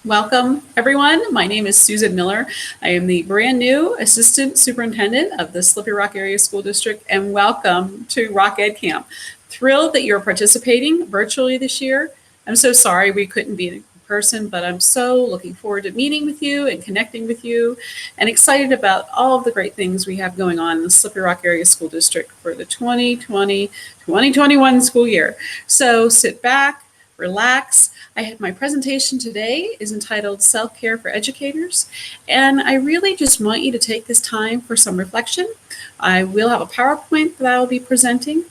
Welcome, everyone. My name is Susan Miller. I am the brand new Assistant Superintendent of the Slippery Rock Area School District, and welcome to Rock Ed Camp. Thrilled that you're participating virtually this year. I'm so sorry we couldn't be in person, but I'm so looking forward to meeting with you and connecting with you, and excited about all of the great things we have going on in the Slippery Rock Area School District for the 2020-2021 school year. So sit back, relax. My presentation today is entitled Self-Care for Educators, and I really just want you to take this time for some reflection. I will have a PowerPoint that I will be presenting.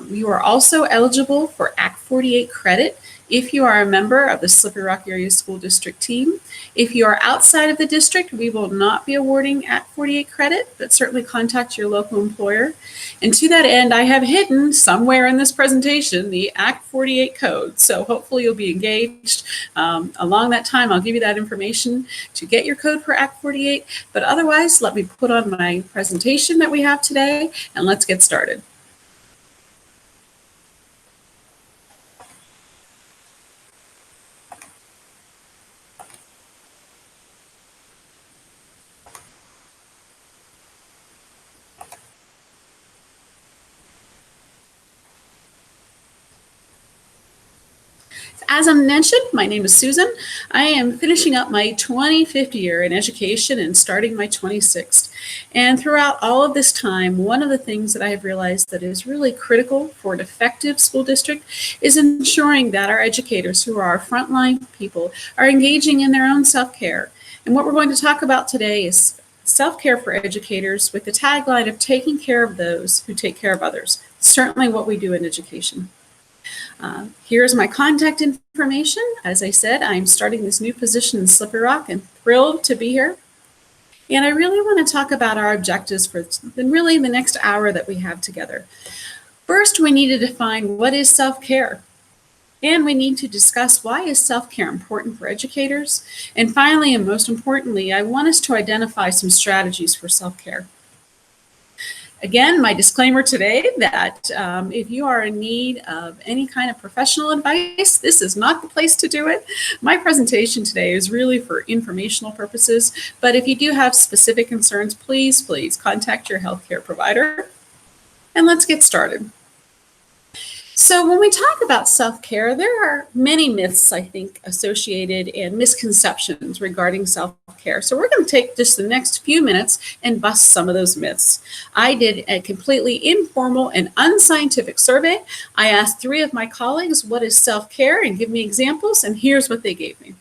You are also eligible for Act 48 credit if you are a member of the Slippery Rock Area School District team. If you are outside of the district, we will not be awarding Act 48 credit, but certainly contact your local employer. And to that end, I have hidden somewhere in this presentation the Act 48 code. So hopefully you'll be engaged. Along that time, I'll give you that information to get your code for Act 48. But otherwise, let me put on my presentation that we have today, and let's get started. As I mentioned, my name is Susan. I am finishing up my 25th year in education and starting my 26th. And throughout all of this time, one of the things that I have realized that is really critical for an effective school district is ensuring that our educators, who are our frontline people, are engaging in their own self-care. And what we're going to talk about today is self-care for educators with the tagline of taking care of those who take care of others. Certainly what we do in education. Here's my contact information. As I said, I'm starting this new position in Slippery Rock and thrilled to be here. And I really want to talk about our objectives for really the next hour that we have together. First, we need to define what is self-care. And we need to discuss why is self-care important for educators. And finally, and most importantly, I want us to identify some strategies for self-care. Again, my disclaimer today that if you are in need of any kind of professional advice, this is not the place to do it. My presentation today is really for informational purposes, but if you do have specific concerns, please contact your healthcare provider. And let's get started. So when we talk about self-care, there are many myths, I think, associated and misconceptions regarding self-care. So we're going to take just the next few minutes and bust some of those myths. I did a completely informal and unscientific survey. I asked 3 of my colleagues, what is self-care, and give me examples, and here's what they gave me.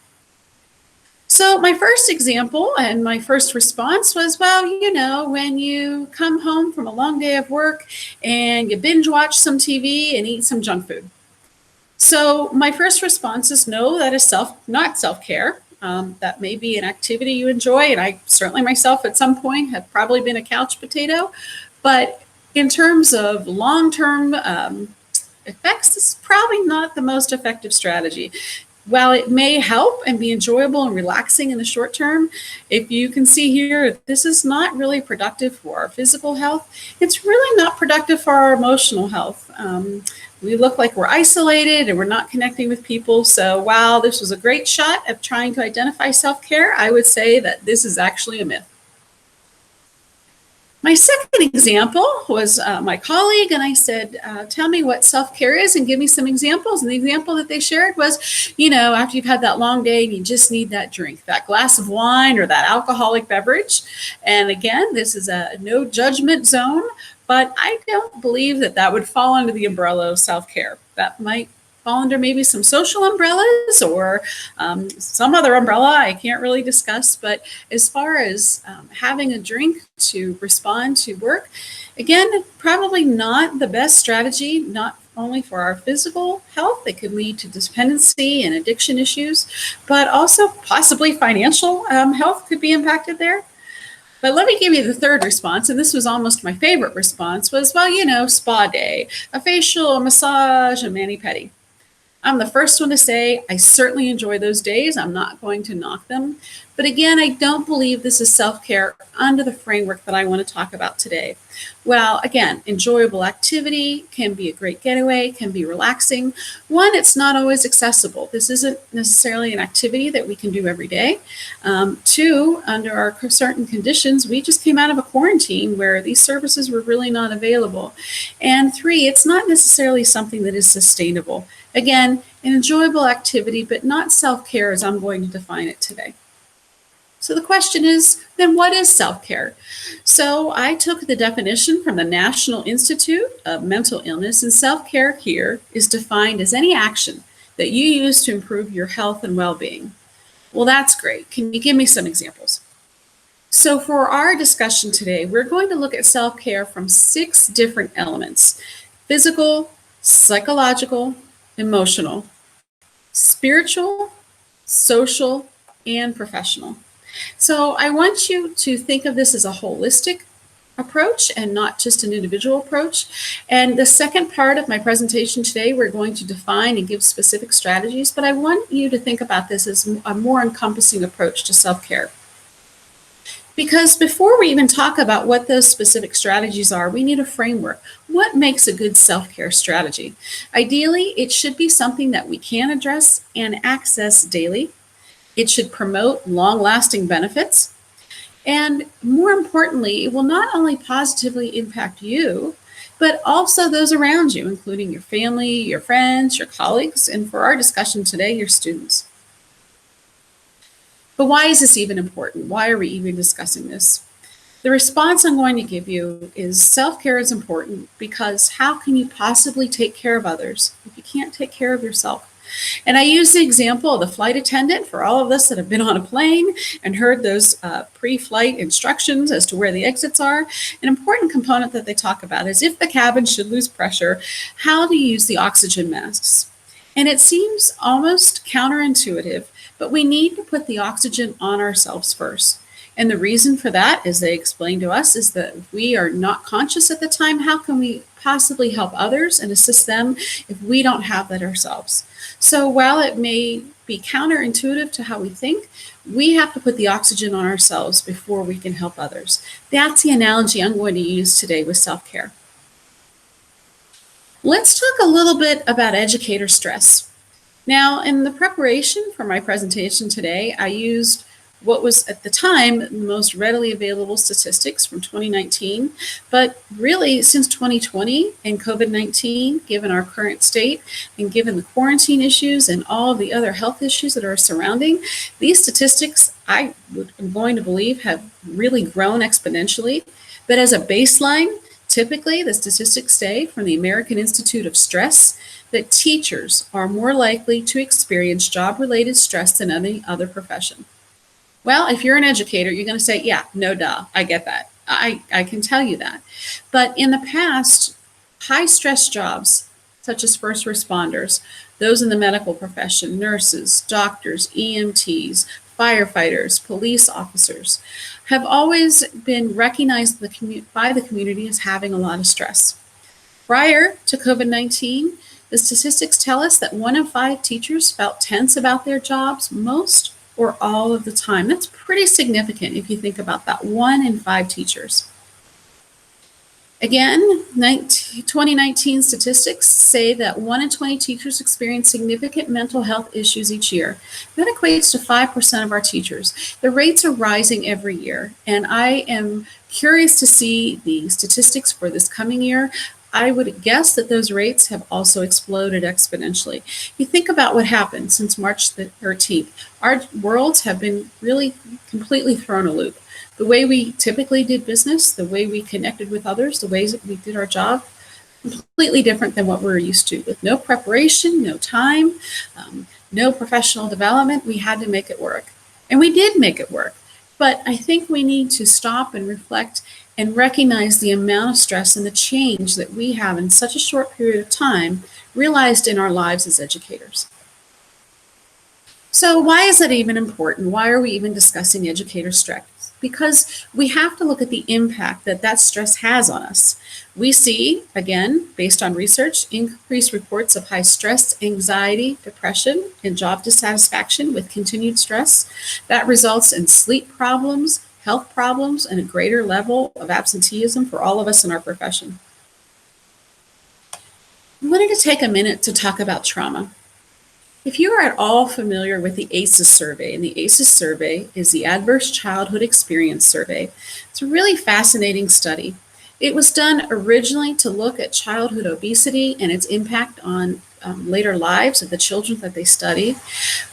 So my first example and my first response was, well, you know, when you come home from a long day of work and you binge watch some TV and eat some junk food. So my first response is no, that is not self-care. That may be an activity you enjoy, and I certainly myself at some point have probably been a couch potato. But in terms of long-term effects, it's probably not the most effective strategy. While it may help and be enjoyable and relaxing in the short term, if you can see here, this is not really productive for our physical health. It's really not productive for our emotional health. We look like we're isolated and we're not connecting with people. So while this was a great shot at trying to identify self-care, I would say that this is actually a myth. My second example was my colleague, and I said, tell me what self-care is and give me some examples. And the example that they shared was, you know, after you've had that long day and you just need that drink, that glass of wine or that alcoholic beverage. And again, this is a no judgment zone, but I don't believe that that would fall under the umbrella of self-care. That might fall under maybe some social umbrellas or some other umbrella I can't really discuss. But as far as having a drink to respond to work, again, probably not the best strategy, not only for our physical health. It could lead to dependency and addiction issues, but also possibly financial health could be impacted there. But let me give you the third response, and this was almost my favorite response, was, well, you know, spa day, a facial, a massage, a mani-pedi. I'm the first one to say I certainly enjoy those days. I'm not going to knock them. But again, I don't believe this is self-care under the framework that I want to talk about today. Well, again, enjoyable activity can be a great getaway, can be relaxing. One, it's not always accessible. This isn't necessarily an activity that we can do every day. Two, under our certain conditions, we just came out of a quarantine where these services were really not available. And three, it's not necessarily something that is sustainable. Again, an enjoyable activity, but not self-care as I'm going to define it today. So the question is, then what is self-care? So I took the definition from the National Institute of Mental Illness, and self-care here is defined as any action that you use to improve your health and well-being. Well, that's great. Can you give me some examples? So for our discussion today, we're going to look at self-care from 6 different elements: physical, psychological, emotional, spiritual, social, and professional. So I want you to think of this as a holistic approach and not just an individual approach. And the second part of my presentation today, we're going to define and give specific strategies, but I want you to think about this as a more encompassing approach to self-care. Because before we even talk about what those specific strategies are, we need a framework. What makes a good self-care strategy? Ideally, it should be something that we can address and access daily. It should promote long-lasting benefits. And more importantly, it will not only positively impact you, but also those around you, including your family, your friends, your colleagues, and for our discussion today, your students. But why is this even important? Why are we even discussing this? The response I'm going to give you is self-care is important because how can you possibly take care of others if you can't take care of yourself? And I use the example of the flight attendant for all of us that have been on a plane and heard those pre-flight instructions as to where the exits are. An important component that they talk about is if the cabin should lose pressure, how to use the oxygen masks. And it seems almost counterintuitive, but we need to put the oxygen on ourselves first. And the reason for that, as they explain to us, is that if we are not conscious at the time, how can we possibly help others and assist them if we don't have that ourselves? So while it may be counterintuitive to how we think, we have to put the oxygen on ourselves before we can help others. That's the analogy I'm going to use today with self-care. Let's talk a little bit about educator stress. Now, in the preparation for my presentation today, I used what was at the time the most readily available statistics from 2019, but really since 2020 and COVID-19, given our current state and given the quarantine issues and all of the other health issues that are surrounding, these statistics I'm going to believe have really grown exponentially. But as a baseline, typically the statistics say from the American Institute of Stress that teachers are more likely to experience job-related stress than any other profession. Well, if you're an educator, you're going to say, yeah, no duh, I get that. I can tell you that. But in the past, high stress jobs, such as first responders, those in the medical profession, nurses, doctors, EMTs, firefighters, police officers, have always been recognized by the community as having a lot of stress. Prior to COVID-19, the statistics tell us that 1 in 5 teachers felt tense about their jobs most or all of the time. That's pretty significant if you think about that, 1 in 5 teachers. Again, 2019 statistics say that 1 in 20 teachers experience significant mental health issues each year. That equates to 5% of our teachers. The rates are rising every year, and I am curious to see the statistics for this coming year. I would guess that those rates have also exploded exponentially. You think about what happened since March the 13th. Our worlds have been really completely thrown a loop. The way we typically did business, the way we connected with others, the ways that we did our job, completely different than what we're used to. With no preparation, no time, no professional development, we had to make it work. And we did make it work. But I think we need to stop and reflect and recognize the amount of stress and the change that we have in such a short period of time realized in our lives as educators. So why is that even important? Why are we even discussing educator stress? Because we have to look at the impact that that stress has on us. We see, again, based on research, increased reports of high stress, anxiety, depression, and job dissatisfaction with continued stress. That results in sleep problems, health problems, and a greater level of absenteeism for all of us in our profession. I wanted to take a minute to talk about trauma. If you are at all familiar with the ACEs survey, and the ACEs survey is the Adverse Childhood Experience Survey, it's a really fascinating study. It was done originally to look at childhood obesity and its impact on later lives of the children that they studied.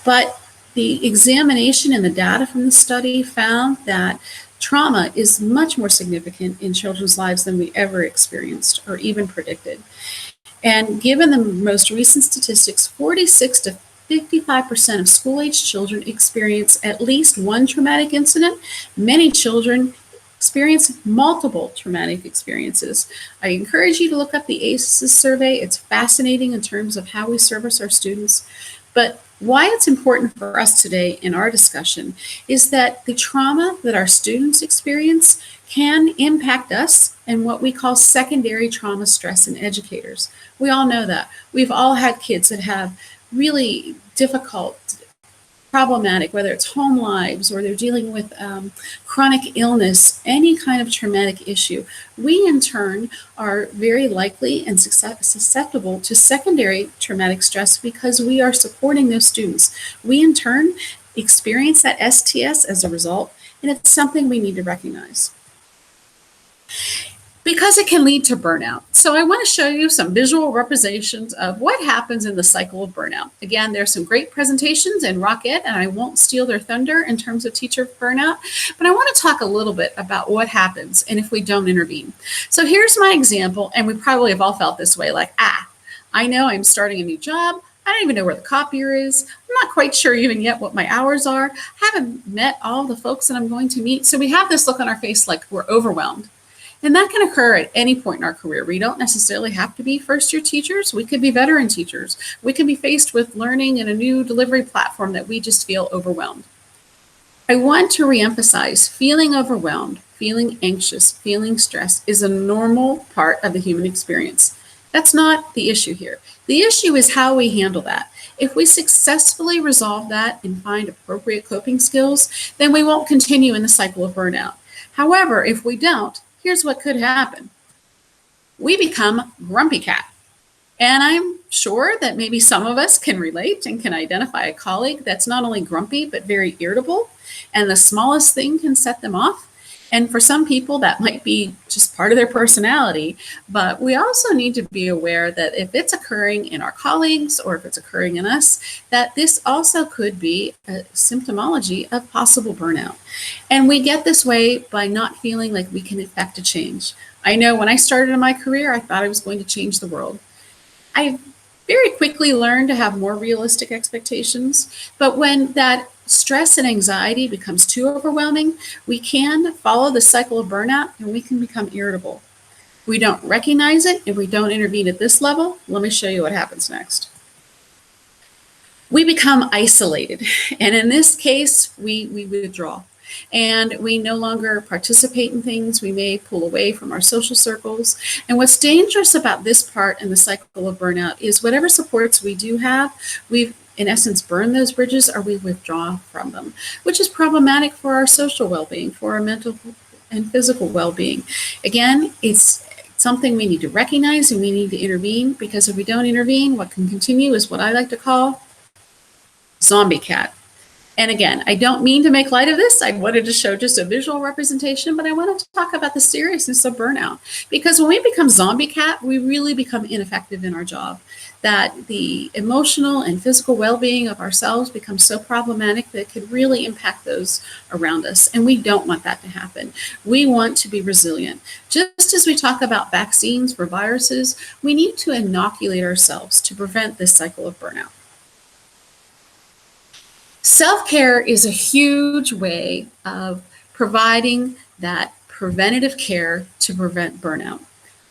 But the examination and the data from the study found that trauma is much more significant in children's lives than we ever experienced or even predicted. And given the most recent statistics, 46 to 55% of school-aged children experience at least one traumatic incident. Many children experience multiple traumatic experiences. I encourage you to look up the ACEs survey. It's fascinating in terms of how we service our students. But why it's important for us today in our discussion is that the trauma that our students experience can impact us and what we call secondary trauma stress in educators. We all know that. We've all had kids that have really difficult, problematic, whether it's home lives or they're dealing with chronic illness, any kind of traumatic issue. We in turn are very likely and susceptible to secondary traumatic stress because we are supporting those students. We in turn experience that STS as a result, and it's something we need to recognize, because it can lead to burnout. So I want to show you some visual representations of what happens in the cycle of burnout. Again, there's some great presentations in Rocket, and I won't steal their thunder in terms of teacher burnout, but I want to talk a little bit about what happens and if we don't intervene. So here's my example, and we probably have all felt this way, like, I know I'm starting a new job. I don't even know where the copier is. I'm not quite sure even yet what my hours are. I haven't met all the folks that I'm going to meet. So we have this look on our face like we're overwhelmed. And that can occur at any point in our career. We don't necessarily have to be first-year teachers. We could be veteran teachers. We can be faced with learning in a new delivery platform that we just feel overwhelmed. I want to reemphasize feeling overwhelmed, feeling anxious, feeling stressed is a normal part of the human experience. That's not the issue here. The issue is how we handle that. If we successfully resolve that and find appropriate coping skills, then we won't continue in the cycle of burnout. However, if we don't, here's what could happen. We become grumpy cat. And I'm sure that maybe some of us can relate and can identify a colleague that's not only grumpy, but very irritable. And the smallest thing can set them off. And for some people, that might be just part of their personality. But we also need to be aware that if it's occurring in our colleagues or if it's occurring in us, that this also could be a symptomology of possible burnout. And we get this way by not feeling like we can effect a change. I know when I started in my career, I thought I was going to change the world. I very quickly learned to have more realistic expectations. But when that stress and anxiety becomes too overwhelming, we can follow the cycle of burnout and we can become irritable. We don't recognize it and we don't intervene at this level. Let me show you what happens next. We become isolated. And in this case, we withdraw. And we no longer participate in things. We may pull away from our social circles. And what's dangerous about this part in the cycle of burnout is whatever supports we do have, we've in essence burn those bridges or we withdraw from them, which is problematic for our social well-being, for our mental and physical well-being. Again, it's something we need to recognize and we need to intervene, because if we don't intervene, what can continue is what I like to call zombie cat. And again, I don't mean to make light of this. I wanted to show just a visual representation, but I wanted to talk about the seriousness of burnout. Because when we become zombie cat, we really become ineffective in our job. That the emotional and physical well-being of ourselves becomes so problematic that it could really impact those around us. And we don't want that to happen. We want to be resilient. Just as we talk about vaccines for viruses, we need to inoculate ourselves to prevent this cycle of burnout. Self-care is a huge way of providing that preventative care to prevent burnout.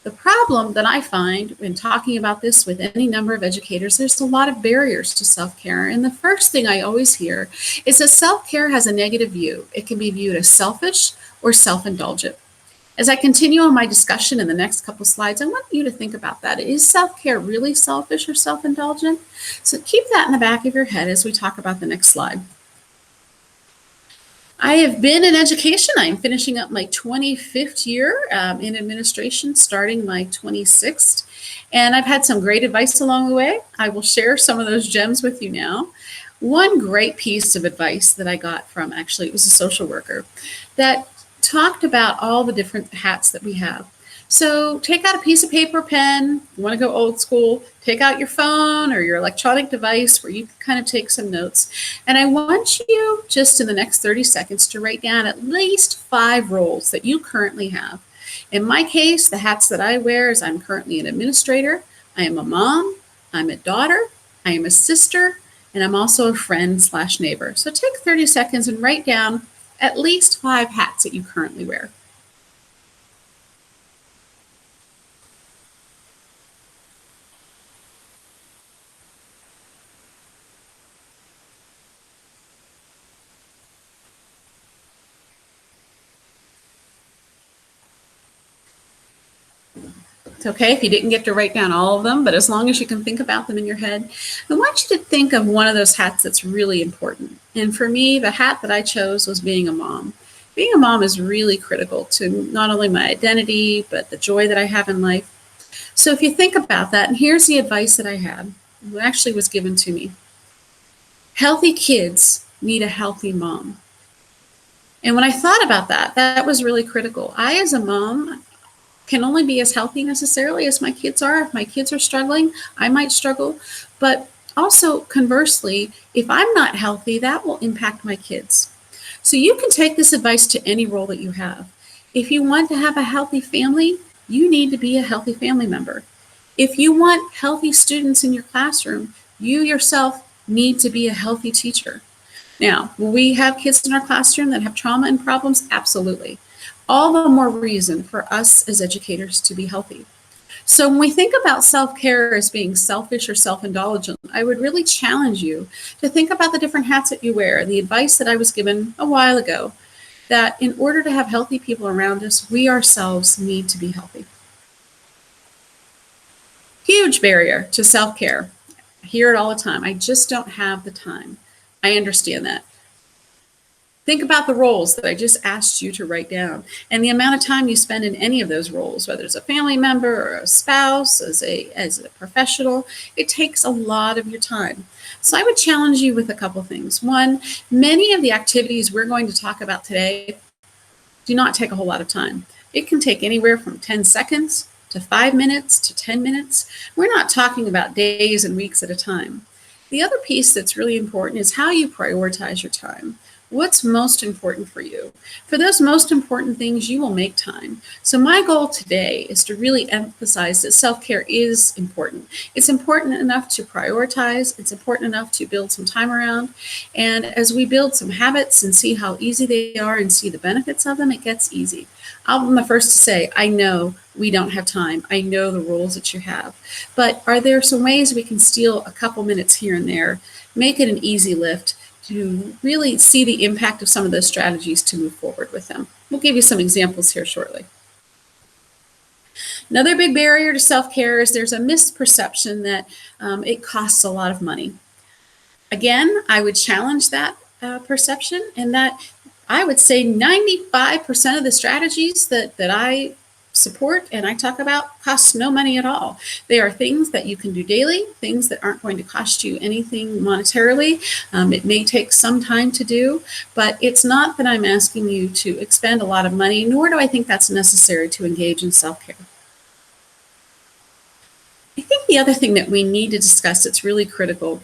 The problem that I find when talking about this with any number of educators, there's a lot of barriers to self-care. And the first thing I always hear is that self-care has a negative view. It can be viewed as selfish or self-indulgent. As I continue on my discussion in the next couple slides, I want you to think about that. Is self-care really selfish or self-indulgent? So keep that in the back of your head as we talk about the next slide. I have been in education. I'm finishing up my 25th year in administration, starting my 26th. And I've had some great advice along the way. I will share some of those gems with you now. One great piece of advice that I got from, actually, it was a social worker that talked about all the different hats that we have. So take out a piece of paper, pen. You want to go old school, take out your phone or your electronic device where you can kind of take some notes. And I want you just in the next 30 seconds to write down at least 5 roles that you currently have. In my case, the hats that I wear is I'm currently an administrator, I am a mom, I'm a daughter, I am a sister, and I'm also a friend/neighbor. So take 30 seconds and write down at least 5 hats that you currently wear. It's okay if you didn't get to write down all of them, but as long as you can think about them in your head, I want you to think of one of those hats that's really important. And for me, the hat that I chose was being a mom. Being a mom is really critical to not only my identity, but the joy that I have in life. So if you think about that, and here's the advice that I had, it actually was given to me. Healthy kids need a healthy mom. And when I thought about that, that was really critical. I, as a mom, can only be as healthy necessarily as my kids are. If my kids are struggling, I might struggle. But also, conversely, if I'm not healthy, that will impact my kids. So you can take this advice to any role that you have. If you want to have a healthy family, you need to be a healthy family member. If you want healthy students in your classroom, you yourself need to be a healthy teacher. Now, will we have kids in our classroom that have trauma and problems? Absolutely. All the more reason for us as educators to be healthy. So when we think about self-care as being selfish or self-indulgent, I would really challenge you to think about the different hats that you wear. The advice that I was given a while ago, that in order to have healthy people around us, we ourselves need to be healthy. Huge barrier to self-care. I hear it all the time. I just don't have the time. I understand that. Think about the roles that I just asked you to write down and the amount of time you spend in any of those roles, whether it's a family member or a spouse, as a professional. It takes a lot of your time. So I would challenge you with a couple things. One, many of the activities we're going to talk about today do not take a whole lot of time. It can take anywhere from 10 seconds to 5 minutes to 10 minutes. We're not talking about days and weeks at a time. The other piece that's really important is how you prioritize your time. What's most important for you? For those most important things, you will make time. So my goal today is to really emphasize that self-care is important. It's important enough to prioritize. It's important enough to build some time around. And as we build some habits and see how easy they are and see the benefits of them, it gets easy. I'm the first to say, I know we don't have time. I know the rules that you have. But are there some ways we can steal a couple minutes here and there, make it an easy lift, to really see the impact of some of those strategies to move forward with them? We'll give you some examples here shortly. Another big barrier to self-care is there's a misperception that it costs a lot of money. Again, I would challenge that perception, and that I would say 95% of the strategies that I support and I talk about cost no money at all. They are things that you can do daily, things that aren't going to cost you anything monetarily. It may take some time to do, but it's not that I'm asking you to expend a lot of money, nor do I think that's necessary to engage in self-care. I think the other thing that we need to discuss that's really critical,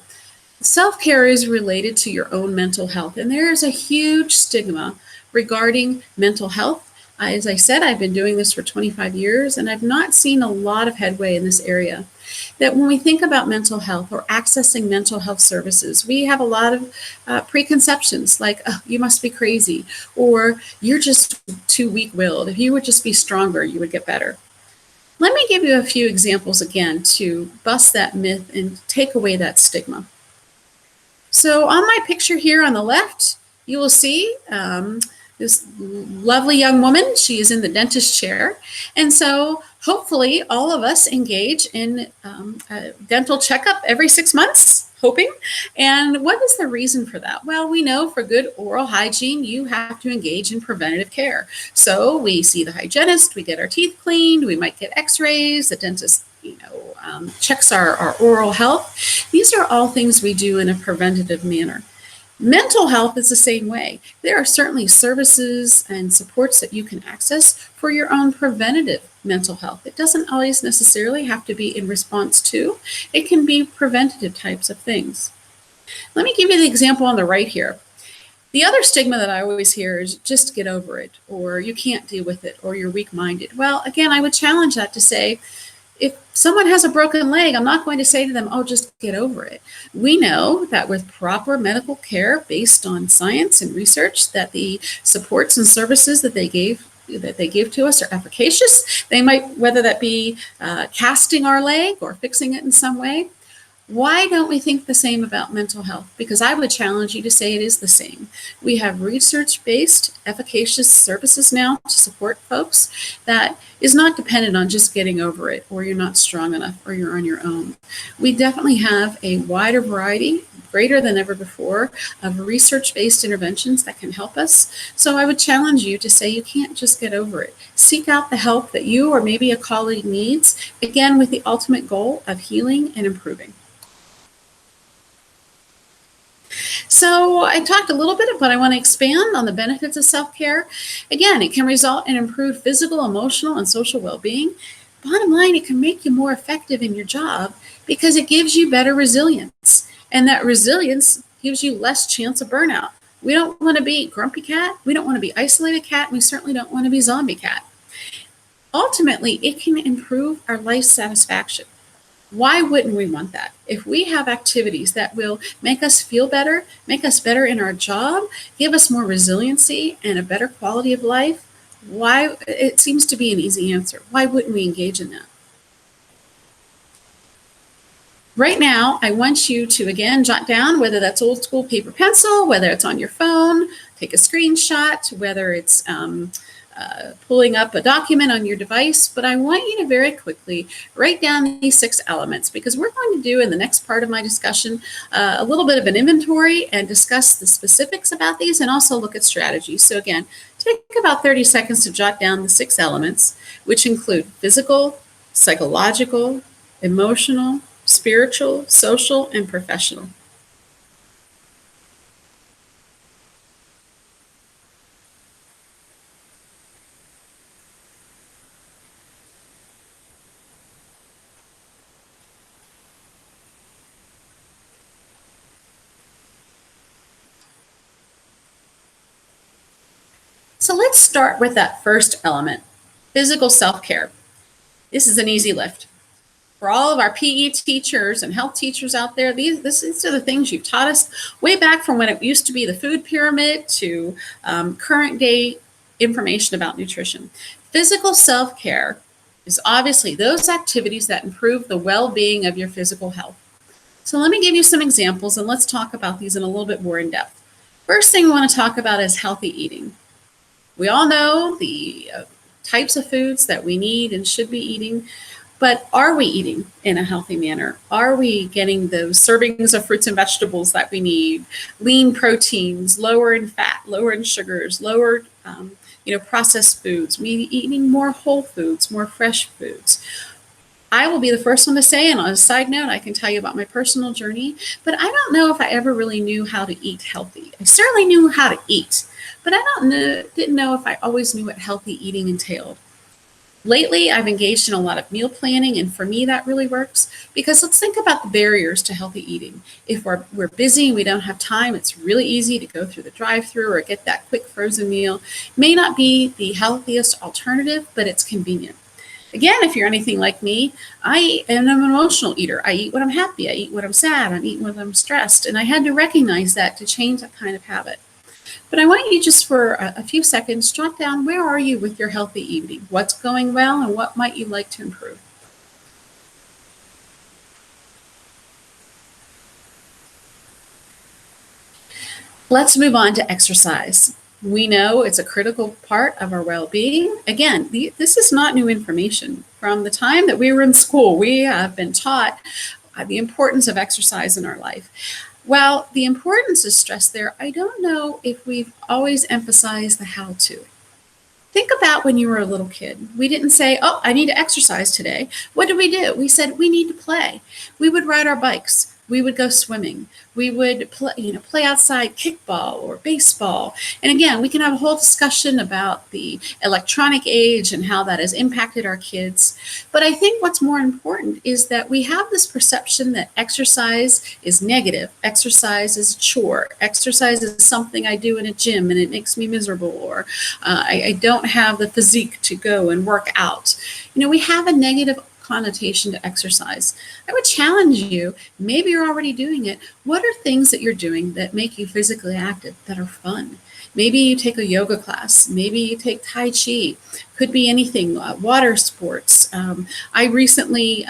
self-care is related to your own mental health, and there is a huge stigma regarding mental health. As I said, I've been doing this for 25 years, and I've not seen a lot of headway in this area. That when we think about mental health or accessing mental health services, we have a lot of preconceptions like, oh, you must be crazy, or you're just too weak-willed. If you would just be stronger, you would get better. Let me give you a few examples again to bust that myth and take away that stigma. So on my picture here on the left, you will see this lovely young woman. She is in the dentist chair. And so hopefully all of us engage in a dental checkup every 6 months. hoping. And what is the reason for that? Well, we know for good oral hygiene, you have to engage in preventative care. So we see the hygienist, we get our teeth cleaned, we might get x-rays, the dentist checks our oral health. These are all things we do in a preventative manner. Mental health is the same way. There are certainly services and supports that you can access for your own preventative mental health. It doesn't always necessarily have to be in response to, it can be preventative types of things. Let me give you the example on the right here. The other stigma that I always hear is just get over it, or you can't deal with it, or you're weak-minded. Well, again, I would challenge that to say, if someone has a broken leg, I'm not going to say to them, oh, just get over it. We know that with proper medical care based on science and research, that the supports and services that they give to us are efficacious. They might, whether that be casting our leg or fixing it in some way. Why don't we think the same about mental health? Because I would challenge you to say it is the same. We have research-based, efficacious services now to support folks that is not dependent on just getting over it, or you're not strong enough, or you're on your own. We definitely have a wider variety, greater than ever before, of research-based interventions that can help us. So I would challenge you to say you can't just get over it. Seek out the help that you or maybe a colleague needs, again, with the ultimate goal of healing and improving. So I talked a little bit, but I want to expand on the benefits of self-care. Again, it can result in improved physical, emotional, and social well-being. Bottom line, it can make you more effective in your job because it gives you better resilience. And that resilience gives you less chance of burnout. We don't want to be grumpy cat. We don't want to be isolated cat. We certainly don't want to be zombie cat. Ultimately, it can improve our life satisfaction. Why wouldn't we want that? If we have activities that will make us feel better, make us better in our job, give us more resiliency and a better quality of life, why? It seems to be an easy answer. Why wouldn't we engage in that? Right now, I want you to, again, jot down, whether that's old school paper pencil, whether it's on your phone, take a screenshot, whether it's pulling up a document on your device, but I want you to very quickly write down these 6 elements, because we're going to do in the next part of my discussion a little bit of an inventory and discuss the specifics about these and also look at strategies. So again, take about 30 seconds to jot down the 6 elements, which include physical, psychological, emotional, spiritual, social, and professional. So let's start with that first element, physical self-care. This is an easy lift. For all of our PE teachers and health teachers out there, these are the things you've taught us way back from when it used to be the food pyramid to current day information about nutrition. Physical self-care is obviously those activities that improve the well-being of your physical health. So let me give you some examples and let's talk about these in a little bit more in depth. First thing we want to talk about is healthy eating. We all know the types of foods that we need and should be eating, but are we eating in a healthy manner? Are we getting those servings of fruits and vegetables that we need? Lean proteins, lower in fat, lower in sugars, lower processed foods, maybe eating more whole foods, more fresh foods. I will be the first one to say, and on a side note, I can tell you about my personal journey, but I don't know if I ever really knew how to eat healthy. I certainly knew how to eat, but I didn't know if I always knew what healthy eating entailed. Lately, I've engaged in a lot of meal planning, and for me, that really works because let's think about the barriers to healthy eating. If we're busy and we don't have time, it's really easy to go through the drive-through or get that quick frozen meal. It may not be the healthiest alternative, but it's convenient. Again, if you're anything like me, I am an emotional eater. I eat when I'm happy. I eat when I'm sad. I eat when I'm stressed. And I had to recognize that to change that kind of habit. But I want you just for a few seconds, jot down where are you with your healthy eating? What's going well and what might you like to improve? Let's move on to exercise. We know it's a critical part of our well-being. Again, this is not new information. From the time that we were in school, we have been taught the importance of exercise in our life. While the importance is stressed there, I don't know if we've always emphasized the how to. Think about when you were a little kid. We didn't say, oh, I need to exercise today. What did we do? We said, we need to play. We would ride our bikes. We would go swimming. We would play outside kickball or baseball. And again, we can have a whole discussion about the electronic age and how that has impacted our kids. But I think what's more important is that we have this perception that exercise is negative. Exercise is a chore. Exercise is something I do in a gym and it makes me miserable, or I don't have the physique to go and work out. We have a negative connotation to exercise. I would challenge you, maybe you're already doing it. What are things that you're doing that make you physically active, that are fun? Maybe you take a yoga class. Maybe you take Tai Chi. Could be anything, water sports. I recently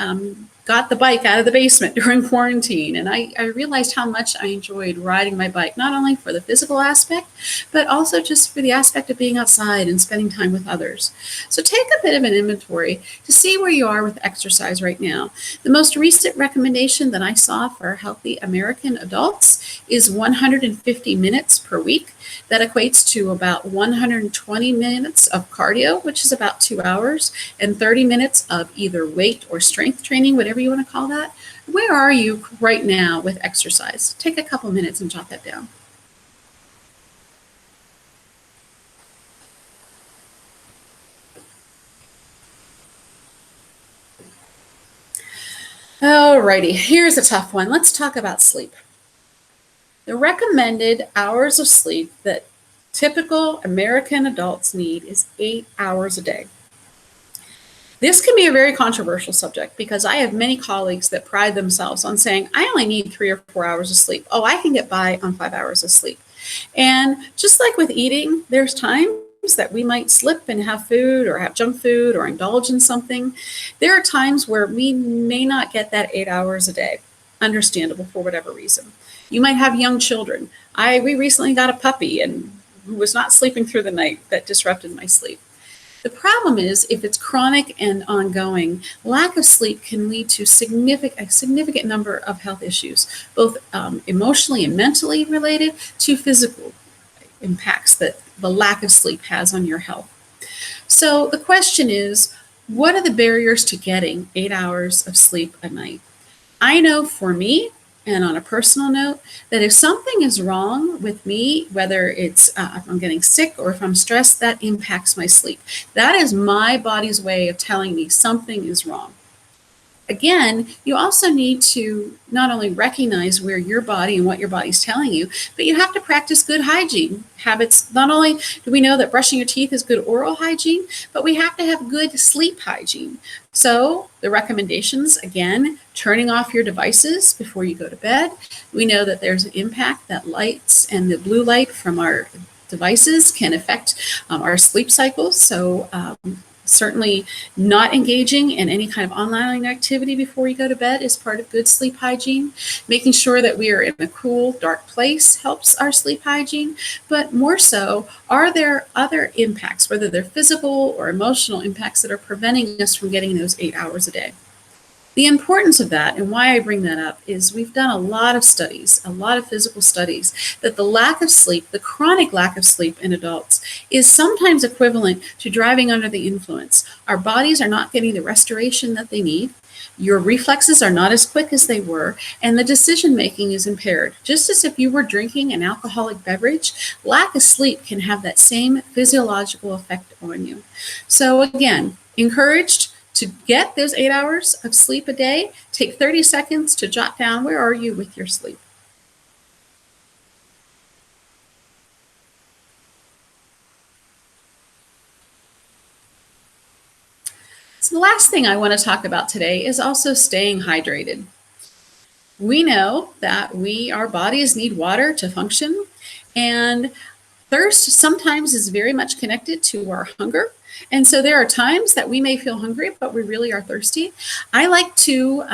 got the bike out of the basement during quarantine, and I realized how much I enjoyed riding my bike, not only for the physical aspect, but also just for the aspect of being outside and spending time with others. So take a bit of an inventory to see where you are with exercise right now. The most recent recommendation that I saw for healthy American adults is 150 minutes per week. That equates to about 120 minutes of cardio, which is about 2 hours, and 30 minutes of either weight or strength training, whatever you want to call that. Where are you right now with exercise? Take a couple minutes and jot that down. Alrighty, here's a tough one. Let's talk about sleep. The recommended hours of sleep that typical American adults need is 8 hours a day. This can be a very controversial subject because I have many colleagues that pride themselves on saying, I only need 3 or 4 hours of sleep. Oh, I can get by on 5 hours of sleep. And just like with eating, there's times that we might slip and have food or have junk food or indulge in something. There are times where we may not get that 8 hours a day. Understandable for whatever reason. You might have young children. We recently got a puppy and who was not sleeping through the night. That disrupted my sleep. The problem is if it's chronic and ongoing, lack of sleep can lead to a significant number of health issues, both emotionally and mentally related to physical impacts that the lack of sleep has on your health. So the question is, what are the barriers to getting 8 hours of sleep a night? I know for me, and on a personal note, that if something is wrong with me, whether it's if I'm getting sick or if I'm stressed, that impacts my sleep. That is my body's way of telling me something is wrong. Again, you also need to not only recognize where your body and what your body's telling you, but you have to practice good hygiene habits. Not only do we know that brushing your teeth is good oral hygiene, but we have to have good sleep hygiene. So the recommendations, again, turning off your devices before you go to bed. We know that there's an impact that lights and the blue light from our devices can affect our sleep cycles. So certainly not engaging in any kind of online activity before you go to bed is part of good sleep hygiene. Making sure that we are in a cool, dark place helps our sleep hygiene. But more so, are there other impacts, whether they're physical or emotional impacts, that are preventing us from getting those 8 hours a day? The importance of that, and why I bring that up, is we've done a lot of studies, a lot of physical studies, that the lack of sleep, the chronic lack of sleep in adults, is sometimes equivalent to driving under the influence. Our bodies are not getting the restoration that they need. Your reflexes are not as quick as they were, and the decision making is impaired. Just as if you were drinking an alcoholic beverage, lack of sleep can have that same physiological effect on you. So again, encouraged to get those 8 hours of sleep a day. Take 30 seconds to jot down, where are you with your sleep? So the last thing I want to talk about today is also staying hydrated. We know that our bodies need water to function, and thirst sometimes is very much connected to our hunger. And so there are times that we may feel hungry, but we really are thirsty. I like to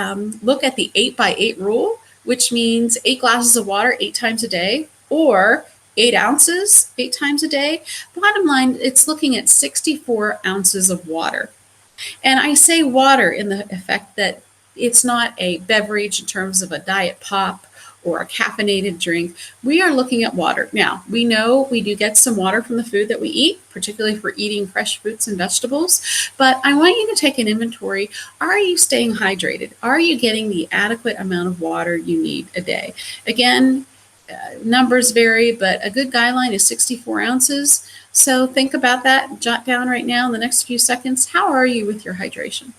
look at the 8x8 rule, which means 8 glasses of water 8 times a day, or 8 ounces 8 times a day. Bottom line, it's looking at 64 ounces of water. And I say water in the effect that It's not a beverage in terms of a diet pop or a caffeinated drink. We are looking at water. Now, we know we do get some water from the food that we eat, particularly if we're eating fresh fruits and vegetables, but I want you to take an inventory. Are you staying hydrated? Are you getting the adequate amount of water you need a day? Again, numbers vary, but a good guideline is 64 ounces. So think about that, jot down right now in the next few seconds. How are you with your hydration?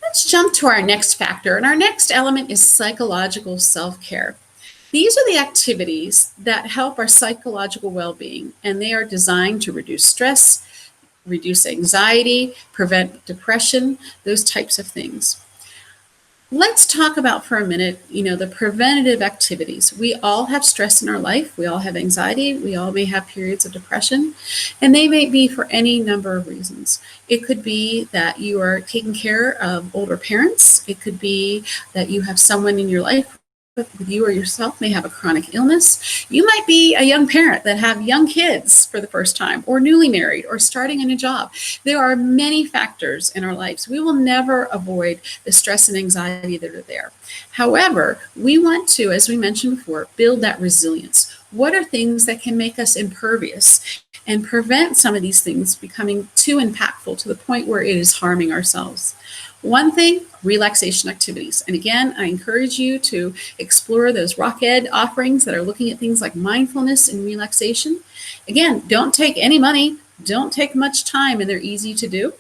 Let's jump to our next factor, and our next element is psychological self-care. These are the activities that help our psychological well-being, and they are designed to reduce stress, reduce anxiety, prevent depression, those types of things. Let's talk about for a minute, the preventative activities. We all have stress in our life. We all have anxiety. We all may have periods of depression, and they may be for any number of reasons. It could be that you are taking care of older parents. It could be that you have someone in your life with you or yourself may have a chronic illness. You might be a young parent that have young kids for the first time, or newly married, or starting a new job. There are many factors in our lives. We will never avoid the stress and anxiety that are there. However, we want to, as we mentioned before, build that resilience. What are things that can make us impervious and prevent some of these things becoming too impactful to the point where it is harming ourselves? One thing, relaxation activities. And again, I encourage you to explore those Rock Ed offerings that are looking at things like mindfulness and relaxation. Again, don't take any money, don't take much time, and they're easy to do.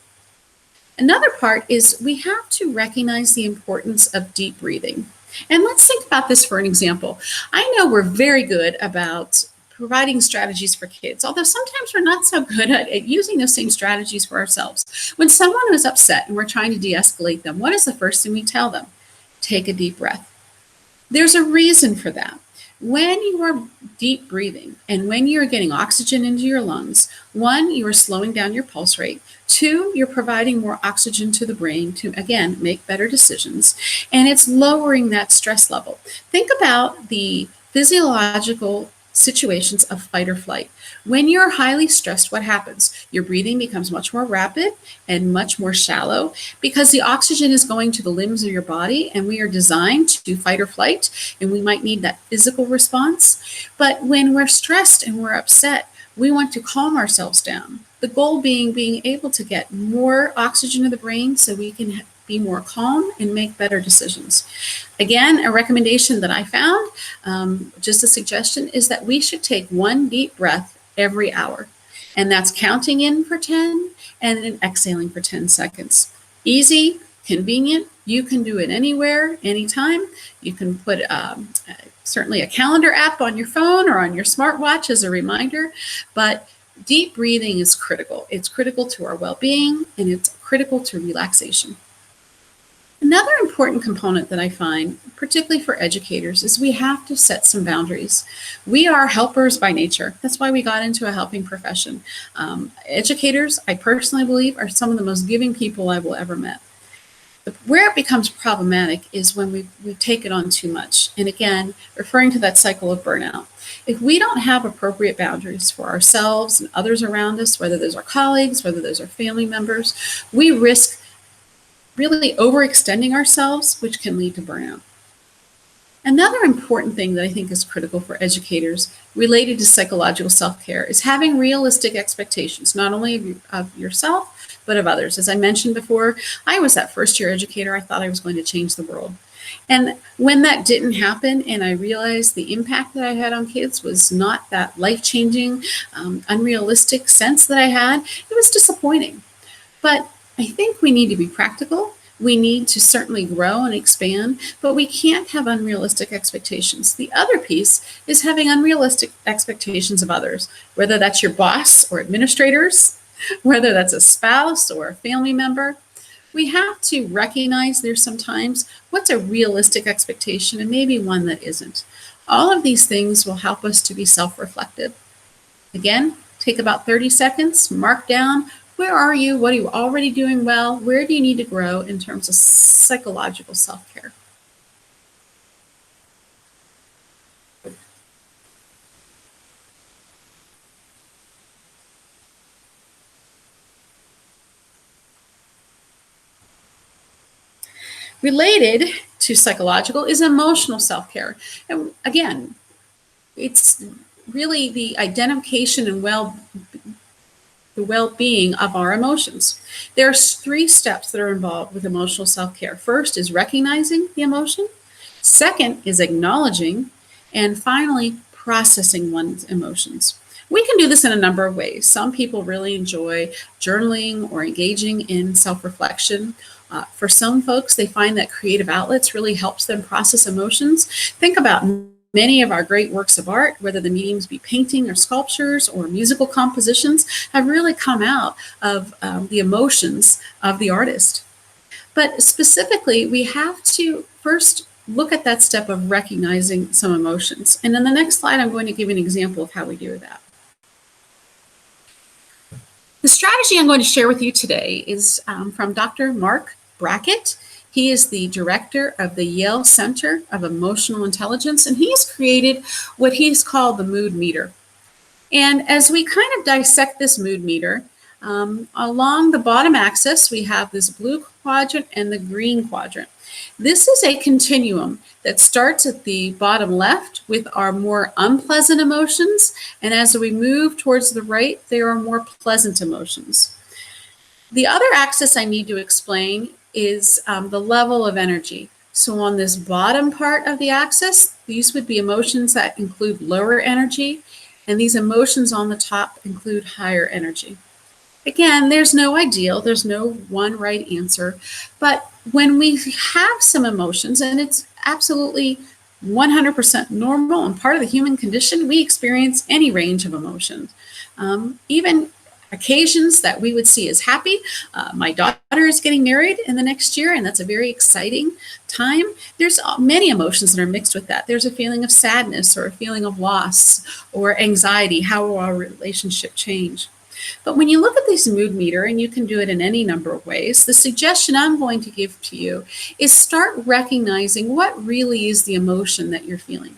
Another part is we have to recognize the importance of deep breathing. And let's think about this for an example. I know we're very good about providing strategies for kids, although sometimes we're not so good at using those same strategies for ourselves. When someone is upset and we're trying to de-escalate them, what is the first thing we tell them? Take a deep breath. There's a reason for that. When you are deep breathing and when you're getting oxygen into your lungs, one, you are slowing down your pulse rate. Two, you're providing more oxygen to the brain to, again, make better decisions. And it's lowering that stress level. Think about the physiological situations of fight or flight. When you're highly stressed, what happens? Your breathing becomes much more rapid and much more shallow because the oxygen is going to the limbs of your body, and we are designed to fight or flight, and we might need that physical response. But when we're stressed and we're upset, we want to calm ourselves down. The goal being able to get more oxygen to the brain so we can be more calm and make better decisions. Again, a recommendation that I found, just a suggestion, is that we should take one deep breath every hour. And that's counting in for 10 and then exhaling for 10 seconds. Easy, convenient. You can do it anywhere, anytime. You can put certainly a calendar app on your phone or on your smartwatch as a reminder, but deep breathing is critical. It's critical to our well-being, and it's critical to relaxation. Another important component that I find, particularly for educators, is we have to set some boundaries. We are helpers by nature. That's why we got into a helping profession. Educators, I personally believe, are some of the most giving people I will ever met. Where it becomes problematic is when we take it on too much. And again, referring to that cycle of burnout. If we don't have appropriate boundaries for ourselves and others around us, whether those are colleagues, whether those are family members, we risk really overextending ourselves, which can lead to burnout. Another important thing that I think is critical for educators related to psychological self-care is having realistic expectations, not only of yourself, but of others. As I mentioned before, I was that first-year educator. I thought I was going to change the world. And when that didn't happen, and I realized the impact that I had on kids was not that life-changing, unrealistic sense that I had, it was disappointing. But I think we need to be practical. We need to certainly grow and expand, but we can't have unrealistic expectations. The other piece is having unrealistic expectations of others, whether that's your boss or administrators, whether that's a spouse or a family member. We have to recognize there's sometimes what's a realistic expectation and maybe one that isn't. All of these things will help us to be self-reflective. Again, take about 30 seconds, mark down, where are you? What are you already doing well? Where do you need to grow in terms of psychological self-care? Related to psychological is emotional self-care. And again, it's really the identification and the well-being of our emotions. There's 3 steps that are involved with emotional self-care. First is recognizing the emotion. Second is acknowledging. And finally, processing one's emotions. We can do this in a number of ways. Some people really enjoy journaling or engaging in self-reflection. For some folks, they find that creative outlets really helps them process emotions. Think about many of our great works of art, whether the mediums be painting or sculptures or musical compositions, have really come out of the emotions of the artist. But specifically, we have to first look at that step of recognizing some emotions. And in the next slide, I'm going to give an example of how we do that. The strategy I'm going to share with you today is from Dr. Mark Brackett. He is the director of the Yale Center of Emotional Intelligence, and he's created what he's called the mood meter. And as we kind of dissect this mood meter, along the bottom axis, we have this blue quadrant and the green quadrant. This is a continuum that starts at the bottom left with our more unpleasant emotions, and as we move towards the right, there are more pleasant emotions. The other axis I need to explain is the level of energy. So on this bottom part of the axis, these would be emotions that include lower energy, and these emotions on the top include higher energy. Again, there's no ideal, there's no one right answer, but when we have some emotions, and it's absolutely 100% normal and part of the human condition, we experience any range of emotions. Even occasions that we would see as happy. My daughter is getting married in the next year, and that's a very exciting time. There's many emotions that are mixed with that. There's a feeling of sadness or a feeling of loss or anxiety. How will our relationship change? But when you look at this mood meter, and you can do it in any number of ways, the suggestion I'm going to give to you is start recognizing what really is the emotion that you're feeling.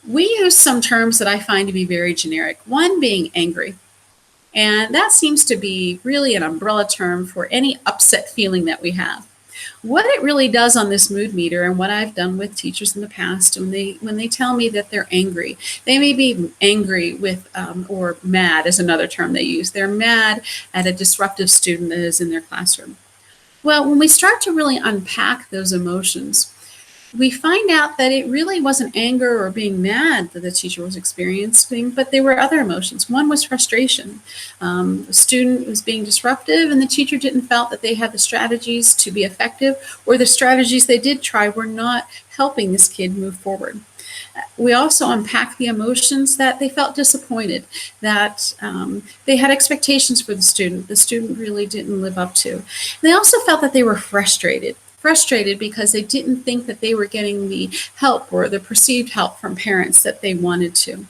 We use some terms that I find to be very generic, one being angry. And that seems to be really an umbrella term for any upset feeling that we have. What it really does on this mood meter, and what I've done with teachers in the past, when they tell me that they're angry, they may be angry with, or mad is another term they use. They're mad at a disruptive student that is in their classroom. Well, when we start to really unpack those emotions, we find out that it really wasn't anger or being mad that the teacher was experiencing, but there were other emotions. One was frustration. The student was being disruptive, and the teacher didn't felt that they had the strategies to be effective, or the strategies they did try were not helping this kid move forward. We also unpack the emotions that they felt disappointed, that they had expectations for the student really didn't live up to. They also felt that they were frustrated because they didn't think that they were getting the help or the perceived help from parents that they wanted to.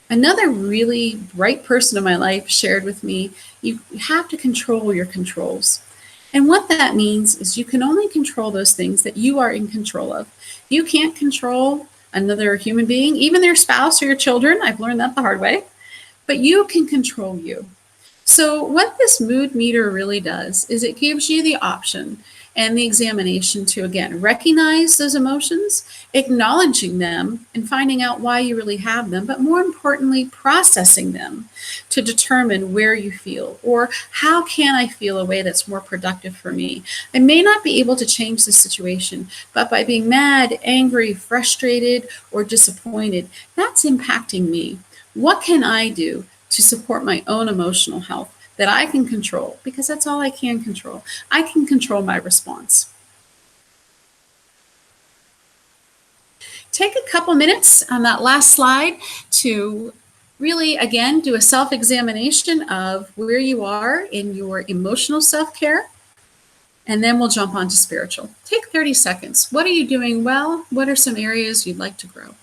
Another really bright person in my life shared with me, you have to control your controls. And what that means is you can only control those things that you are in control of. You can't control another human being, even their spouse or your children. I've learned that the hard way. But you can control you. So what this mood meter really does is it gives you the option and the examination to, again, recognize those emotions, acknowledging them and finding out why you really have them, but more importantly, processing them to determine where you feel, or how can I feel a way that's more productive for me. I may not be able to change the situation, but by being mad, angry, frustrated, or disappointed, that's impacting me. What can I do to support my own emotional health that I can control? Because that's all I can control. I can control my response. Take a couple minutes on that last slide to really, again, do a self-examination of where you are in your emotional self-care, and then we'll jump on to spiritual. Take 30 seconds. What are you doing well? What are some areas you'd like to grow?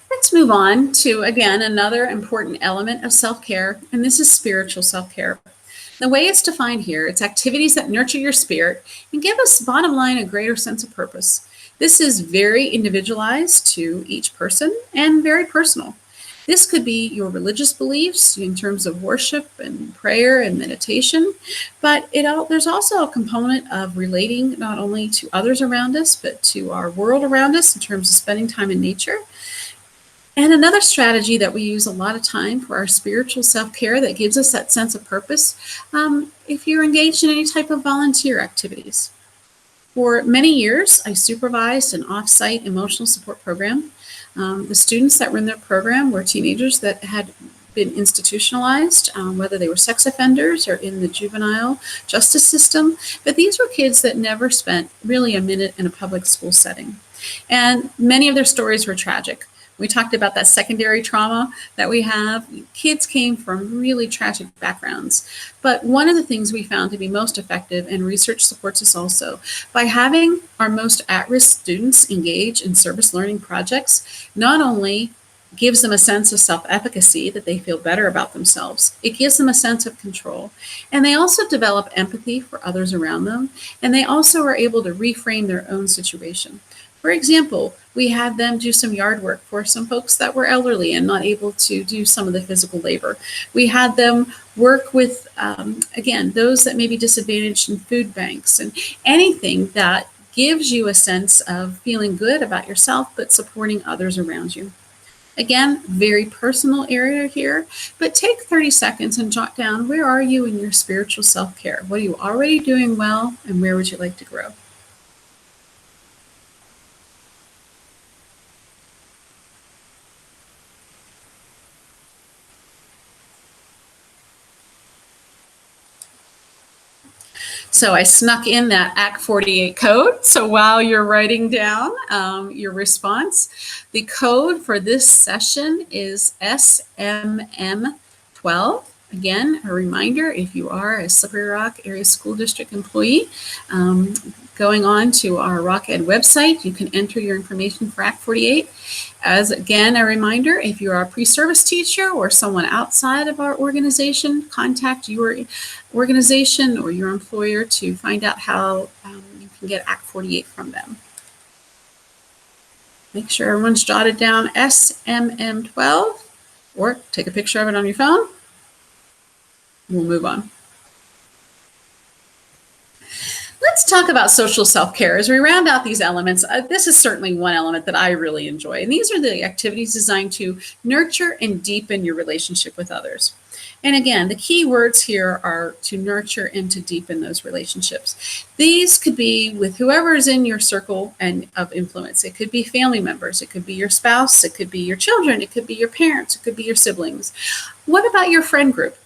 Let's move on to, again, another important element of self-care, and this is spiritual self-care. The way it's defined here, it's activities that nurture your spirit and give us, bottom line, a greater sense of purpose. This is very individualized to each person and very personal. This could be your religious beliefs in terms of worship and prayer and meditation, but there's also a component of relating not only to others around us, but to our world around us in terms of spending time in nature. And another strategy that we use a lot of time for our spiritual self-care that gives us that sense of purpose, if you're engaged in any type of volunteer activities. For many years, I supervised an off-site emotional support program. The students that were in that program were teenagers that had been institutionalized, whether they were sex offenders or in the juvenile justice system. But these were kids that never spent really a minute in a public school setting. And many of their stories were tragic. We talked about that secondary trauma that we have. Kids came from really tragic backgrounds. But one of the things we found to be most effective, and research supports us also, by having our most at-risk students engage in service learning projects, not only gives them a sense of self-efficacy, that they feel better about themselves, it gives them a sense of control. And they also develop empathy for others around them, and they also are able to reframe their own situation. For example, we had them do some yard work for some folks that were elderly and not able to do some of the physical labor. We had them work with, again, those that may be disadvantaged in food banks, and anything that gives you a sense of feeling good about yourself, but supporting others around you. Again, very personal area here, but take 30 seconds and jot down, where are you in your spiritual self-care? What are you already doing well, and where would you like to grow? So I snuck in that Act 48 code. So while you're writing down your response, the code for this session is SMM12. Again, a reminder, if you are a Slippery Rock Area School District employee, going on to our Rock Ed website, you can enter your information for Act 48. As again, a reminder, if you are a pre-service teacher or someone outside of our organization, contact your organization or your employer to find out how you can get Act 48 from them. Make sure everyone's jotted down SMM12, or take a picture of it on your phone. We'll move on. Let's talk about social self-care. As we round out these elements, this is certainly one element that I really enjoy. And these are the activities designed to nurture and deepen your relationship with others. And again, the key words here are to nurture and to deepen those relationships. These could be with whoever is in your circle and of influence. It could be family members, it could be your spouse, it could be your children, it could be your parents, it could be your siblings. What about your friend group?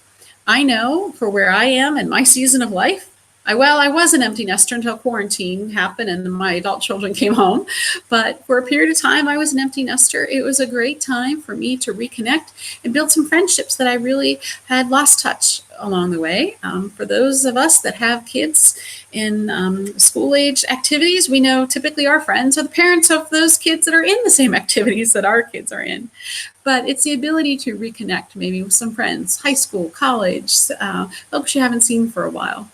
I know for where I am in my season of life, I was an empty nester until quarantine happened and my adult children came home. But for a period of time, I was an empty nester. It was a great time for me to reconnect and build some friendships that I really had lost touch along the way. For those of us that have kids in school-age activities, we know typically our friends are the parents of those kids that are in the same activities that our kids are in. But it's the ability to reconnect maybe with some friends, high school, college, folks you haven't seen for a while.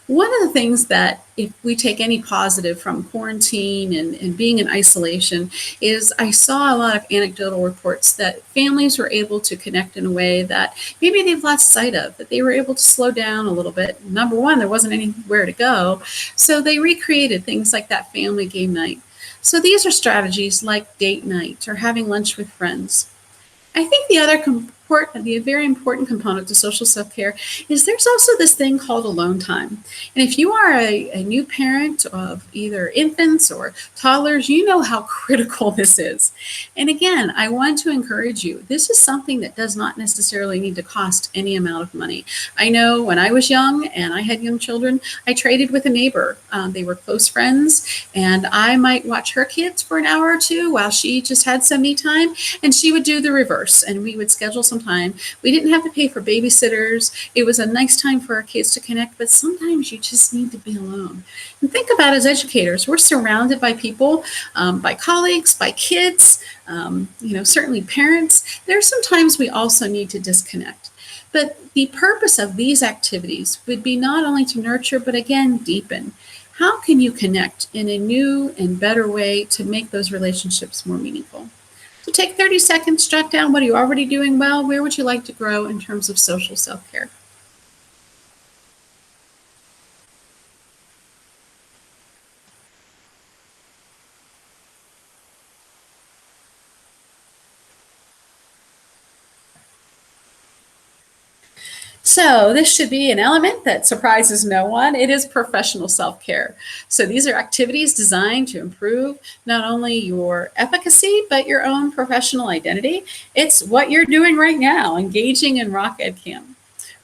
One of the things that, if we take any positive from quarantine and being in isolation, is I saw a lot of anecdotal reports that families were able to connect in a way that maybe they've lost sight of, that they were able to slow down a little bit. Number one, there wasn't anywhere to go. So they recreated things like that family game night. So these are strategies like date night or having lunch with friends. I think the very important component to social self-care is there's also this thing called alone time. And if you are a new parent of either infants or toddlers, you know how critical this is. And again, I want to encourage you, this is something that does not necessarily need to cost any amount of money. I know when I was young and I had young children, I traded with a neighbor. They were close friends, and I might watch her kids for an hour or two while she just had some me time, and she would do the reverse, and we would schedule some time. We didn't have to pay for babysitters. It was a nice time for our kids to connect, but sometimes you just need to be alone. And think about it, as educators, we're surrounded by people, by colleagues, by kids, certainly parents. There's sometimes we also need to disconnect. But the purpose of these activities would be not only to nurture, but again, deepen. How can you connect in a new and better way to make those relationships more meaningful? So take 30 seconds, jot down what are you already doing well, where would you like to grow in terms of social self-care? So this should be an element that surprises no one. It is professional self-care. So these are activities designed to improve not only your efficacy, but your own professional identity. It's what you're doing right now, engaging in Rock Ed Camp.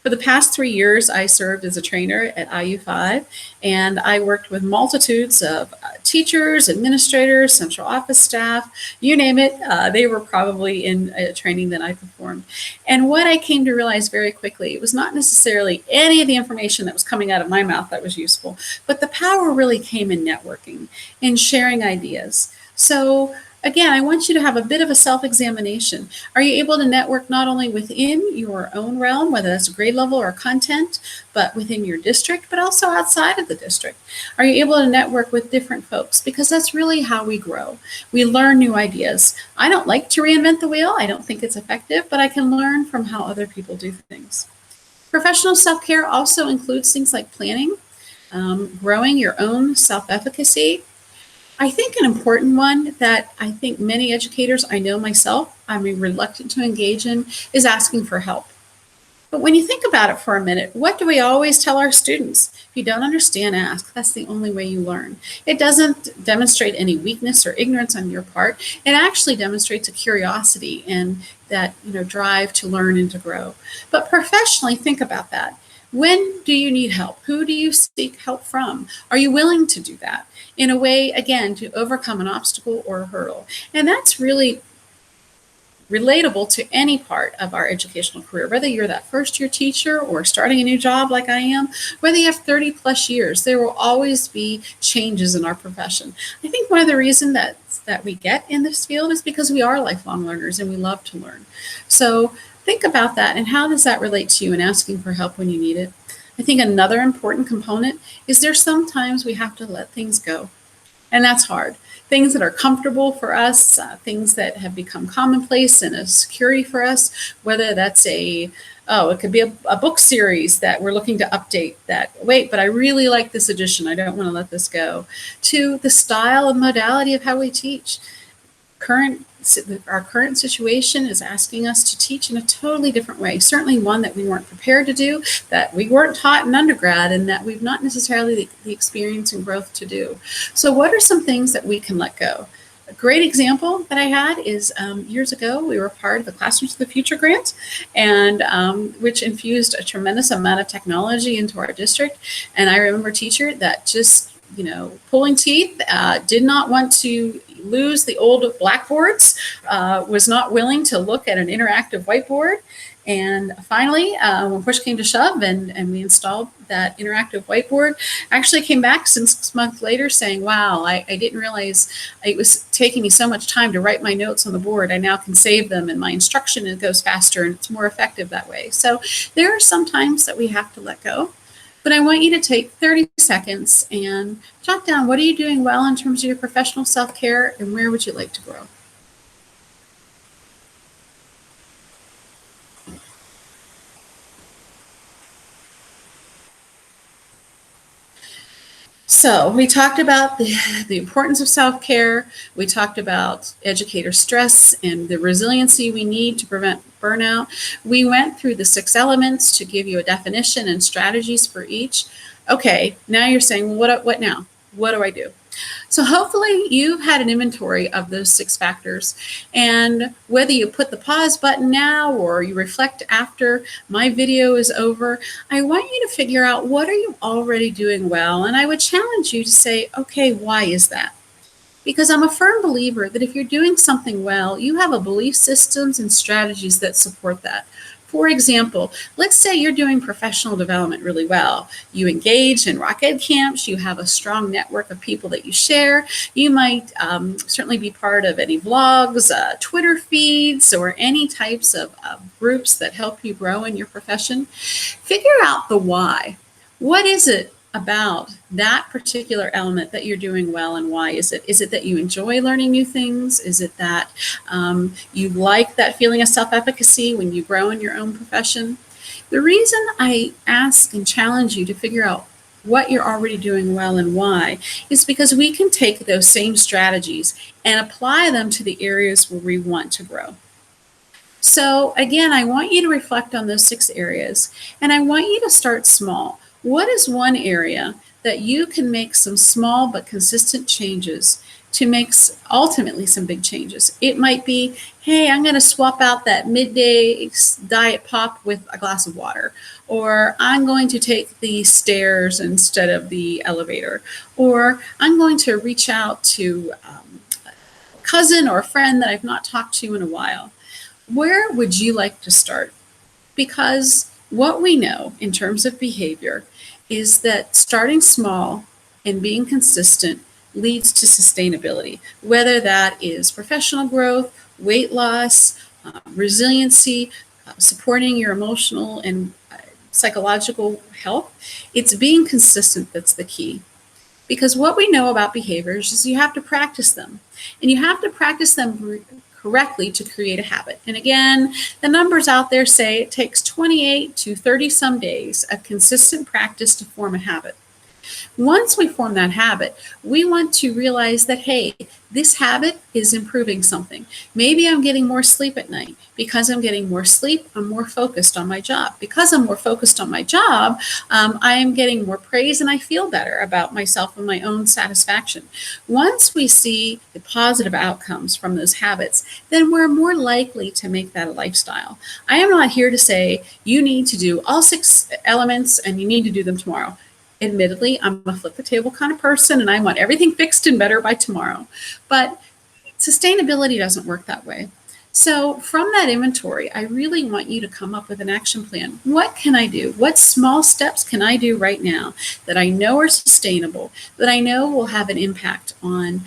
For the past 3 years, I served as a trainer at IU5, and I worked with multitudes of teachers, administrators, central office staff, you name it. They were probably in a training that I performed. And what I came to realize very quickly, it was not necessarily any of the information that was coming out of my mouth that was useful, but the power really came in networking and sharing ideas. So again, I want you to have a bit of a self-examination. Are you able to network not only within your own realm, whether that's grade level or content, but within your district, but also outside of the district? Are you able to network with different folks? Because that's really how we grow. We learn new ideas. I don't like to reinvent the wheel. I don't think it's effective, but I can learn from how other people do things. Professional self-care also includes things like planning, growing your own self-efficacy. I think an important one that I think many educators, I know myself, I'm reluctant to engage in, is asking for help. But when you think about it for a minute, what do we always tell our students? If you don't understand, ask. That's the only way you learn. It doesn't demonstrate any weakness or ignorance on your part. It actually demonstrates a curiosity and that drive to learn and to grow. But professionally, think about that. When do you need help? Who do you seek help from? Are you willing to do that in a way, again, to overcome an obstacle or a hurdle? And that's really relatable to any part of our educational career, whether you're that first year teacher or starting a new job like I am, whether you have 30 plus years, there will always be changes in our profession. I think one of the reasons that we get in this field is because we are lifelong learners and we love to learn. So think about that and how does that relate to you and asking for help when you need it? I think another important component is there's sometimes we have to let things go. And that's hard. Things that are comfortable for us, things that have become commonplace and a security for us, whether that's it could be a book series that we're looking to update that, wait, but I really like this edition, I don't want to let this go, to the style and modality of how we teach. Our current situation is asking us to teach in a totally different way, certainly one that we weren't prepared to do, that we weren't taught in undergrad, and that we've not necessarily the experience and growth to do. So what are some things that we can let go? A great example that I had is years ago, we were part of the Classrooms of the Future grant, and which infused a tremendous amount of technology into our district. And I remember a teacher that just pulling teeth, did not want to lose the old blackboards, was not willing to look at an interactive whiteboard. And finally, when push came to shove and we installed that interactive whiteboard, actually came back 6 months later saying, wow, I didn't realize it was taking me so much time to write my notes on the board. I now can save them and my instruction, it goes faster and it's more effective that way. So there are some times that we have to let go. But I want you to take 30 seconds and jot down what are you doing well in terms of your professional self-care and where would you like to grow? So we talked about the importance of self-care. We talked about educator stress and the resiliency we need to prevent burnout. We went through the 6 elements to give you a definition and strategies for each. Okay, now you're saying, well, what now? What do I do? So hopefully you've had an inventory of those 6 factors, and whether you put the pause button now or you reflect after my video is over, I want you to figure out what are you already doing well, and I would challenge you to say, okay, why is that? Because I'm a firm believer that if you're doing something well, you have a belief systems and strategies that support that. For example, let's say you're doing professional development really well. You engage in Rock Ed camps, you have a strong network of people that you share. You might certainly be part of any vlogs, Twitter feeds, or any types of groups that help you grow in your profession. Figure out the why. What is it about that particular element that you're doing well, and why is it? Is it that you enjoy learning new things? Is it that you like that feeling of self-efficacy when you grow in your own profession? The reason I ask and challenge you to figure out what you're already doing well and why is because we can take those same strategies and apply them to the areas where we want to grow. So again, I want you to reflect on those 6 areas, and I want you to start small. What is one area that you can make some small but consistent changes to make ultimately some big changes? It might be, hey, I'm going to swap out that midday diet pop with a glass of water, or I'm going to take the stairs instead of the elevator, or I'm going to reach out to a cousin or a friend that I've not talked to in a while. Where would you like to start? Because what we know in terms of behavior is that starting small and being consistent leads to sustainability, whether that is professional growth, weight loss, resiliency, supporting your emotional and psychological health. It's being consistent that's the key. Because what we know about behaviors is you have to practice them, and you have to practice them correctly to create a habit. And again, the numbers out there say it takes 28 to 30 some days of consistent practice to form a habit. Once we form that habit, we want to realize that, hey, this habit is improving something. Maybe I'm getting more sleep at night. Because I'm getting more sleep, I'm more focused on my job. Because I'm more focused on my job, I am getting more praise and I feel better about myself and my own satisfaction. Once we see the positive outcomes from those habits, then we're more likely to make that a lifestyle. I am not here to say you need to do all 6 elements and you need to do them tomorrow. Admittedly, I'm a flip the table kind of person and I want everything fixed and better by tomorrow. But sustainability doesn't work that way. So from that inventory, I really want you to come up with an action plan. What can I do? What small steps can I do right now that I know are sustainable, that I know will have an impact on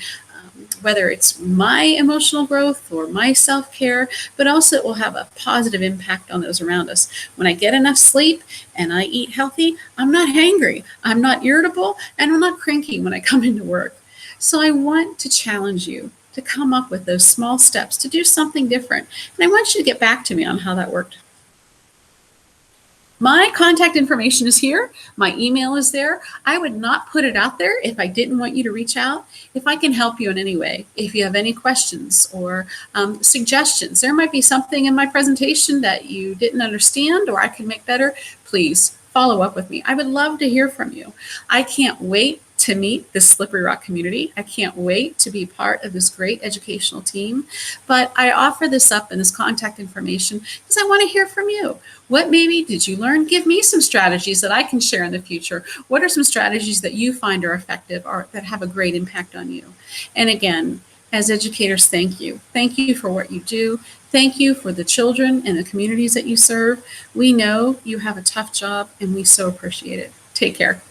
whether it's my emotional growth or my self-care, but also it will have a positive impact on those around us. When I get enough sleep and I eat healthy, I'm not hangry, I'm not irritable, and I'm not cranky when I come into work. So I want to challenge you to come up with those small steps to do something different. And I want you to get back to me on how that worked. My contact information is here. My email is there. I would not put it out there if I didn't want you to reach out. If I can help you in any way, if you have any questions or suggestions, there might be something in my presentation that you didn't understand or I can make better, please follow up with me. I would love to hear from you. I can't wait to meet this Slippery Rock community. I can't wait to be part of this great educational team, but I offer this up in this contact information because I want to hear from you. What maybe did you learn? Give me some strategies that I can share in the future. What are some strategies that you find are effective or that have a great impact on you? And again, as educators, thank you. Thank you for what you do. Thank you for the children and the communities that you serve. We know you have a tough job and we so appreciate it. Take care.